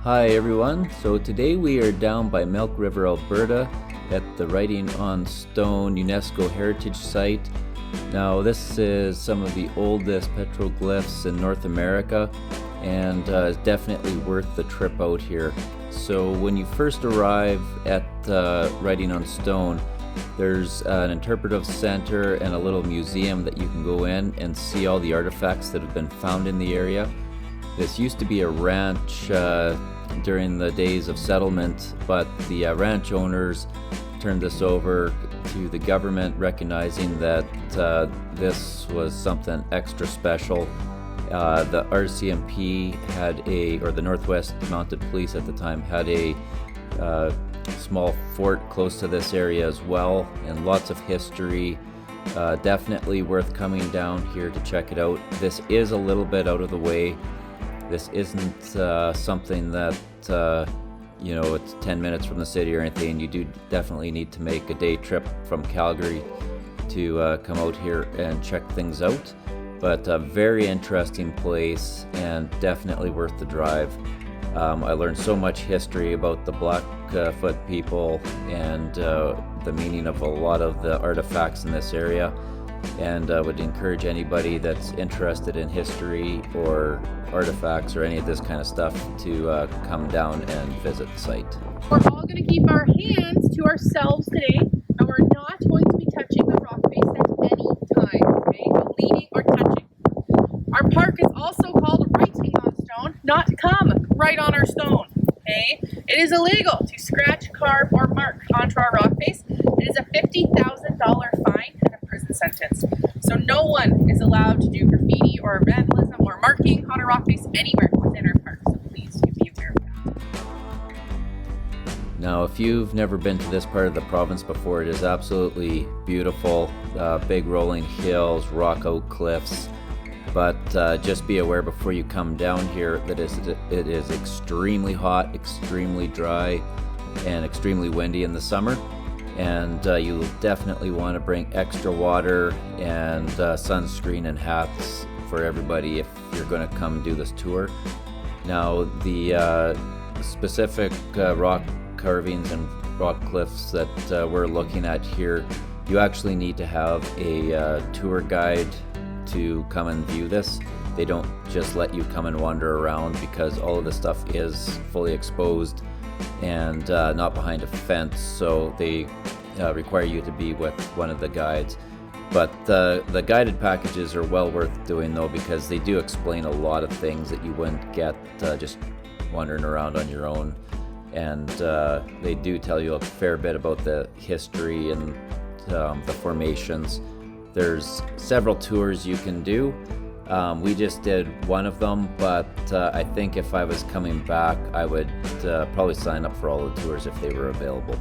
Hi everyone, so today we are down by Milk River Alberta at the Writing on Stone UNESCO Heritage Site. Now this is some of the oldest petroglyphs in North America and is definitely worth the trip out here. So when you first arrive at Writing on Stone, there's an interpretive center and a little museum that you can go in and see all the artifacts that have been found in the area. This used to be a ranch during the days of settlement, but the ranch owners turned this over to the government, recognizing that this was something extra special. The RCMP or the Northwest Mounted Police at the time, had a small fort close to this area as well, and lots of history. Definitely worth coming down here to check it out. This is a little bit out of the way. This isn't something that, it's 10 minutes from the city or anything. You do definitely need to make a day trip from Calgary to come out here and check things out. But a very interesting place and definitely worth the drive. I learned so much history about the Blackfoot people and the meaning of a lot of the artifacts in this area. And would encourage anybody that's interested in history or artifacts or any of this kind of stuff to come down and visit the site. We're all going to keep our hands to ourselves today, and we're not going to be touching the rock face at any time, okay? No leaning or touching. Our park is also called Writing on Stone, not come right on our stone, okay? It is illegal to scratch, carve, or mark onto our rock face. It is a $50,000 fine and a prison sentence. So no one is allowed to do graffiti or vandalism or marking on a rock face anywhere within our park. So please be aware of that. Now, if you've never been to this part of the province before, it is absolutely beautiful. Big rolling hills, rock out cliffs. But just be aware before you come down here that it is extremely hot, extremely dry, and extremely windy in the summer. And you'll definitely want to bring extra water and sunscreen and hats for everybody if you're going to come do this tour. Now, the specific rock carvings and rock cliffs that we're looking at here, you actually need to have a tour guide to come and view this. They don't just let you come and wander around, because all of this stuff is fully exposed and not behind a fence, so they require you to be with one of the guides. But the guided packages are well worth doing though, because they do explain a lot of things that you wouldn't get just wandering around on your own. And they do tell you a fair bit about the history and the formations. There's several tours you can do. We just did one of them, but I think if I was coming back, I would probably sign up for all the tours if they were available.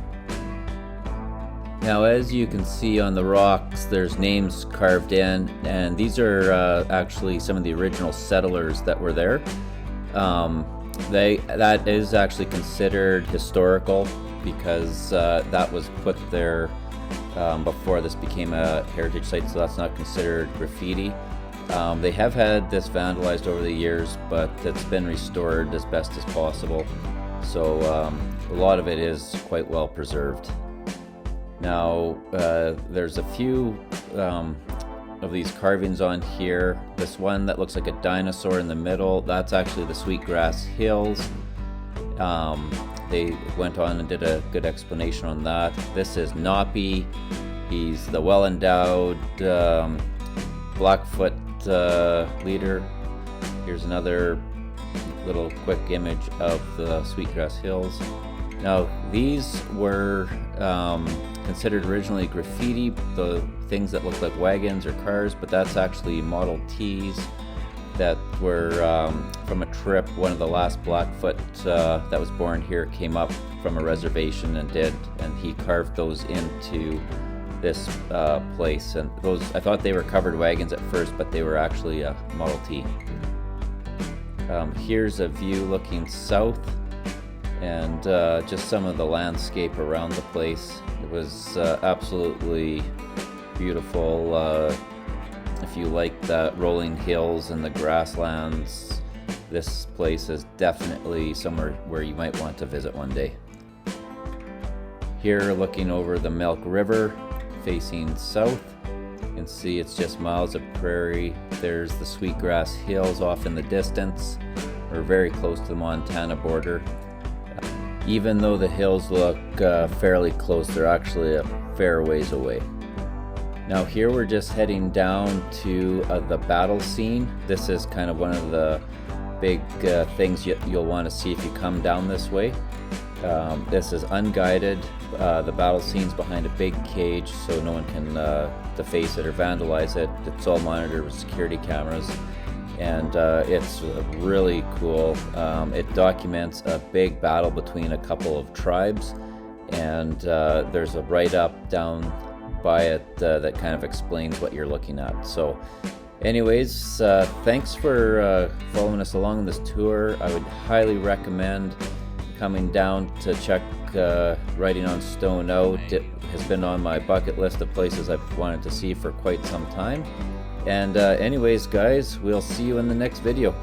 Now, as you can see on the rocks, there's names carved in, and these are actually some of the original settlers that were there. That is actually considered historical, because that was put there before this became a heritage site, so that's not considered graffiti. They have had this vandalized over the years, but it's been restored as best as possible, so a lot of it is quite well preserved. Now, there's a few of these carvings on here. This one that looks like a dinosaur in the middle, that's actually the Sweetgrass Hills. They went on and did a good explanation on that. This is Noppy. He's the well-endowed Blackfoot leader. Here's another little quick image of the Sweetgrass Hills. Now, these were considered originally graffiti, the things that look like wagons or cars, but that's actually Model Ts that were from a trip. One of the last Blackfoot that was born here came up from a reservation and he carved those into this place. And those, I thought they were covered wagons at first, but they were actually a Model T. Here's a view looking south, and just some of the landscape around the place. It was absolutely beautiful. If you like the rolling hills and the grasslands, this place is definitely somewhere where you might want to visit one day. Here, looking over the Milk River, facing south, you can see it's just miles of prairie. There's the Sweetgrass Hills off in the distance. We're very close to the Montana border. Even though the hills look fairly close, they're actually a fair ways away. Now here we're just heading down to the battle scene. This is kind of one of the big things you'll want to see if you come down this way. This is unguided. The battle scene's behind a big cage, so no one can deface it or vandalize it. It's all monitored with security cameras, and it's really cool. It documents a big battle between a couple of tribes, and there's a write-up down by it that kind of explains what you're looking at. So anyways, thanks for following us along on this tour. I would highly recommend coming down to check Writing on Stone out. It has been on my bucket list of places I've wanted to see for quite some time. And anyways, guys, we'll see you in the next video.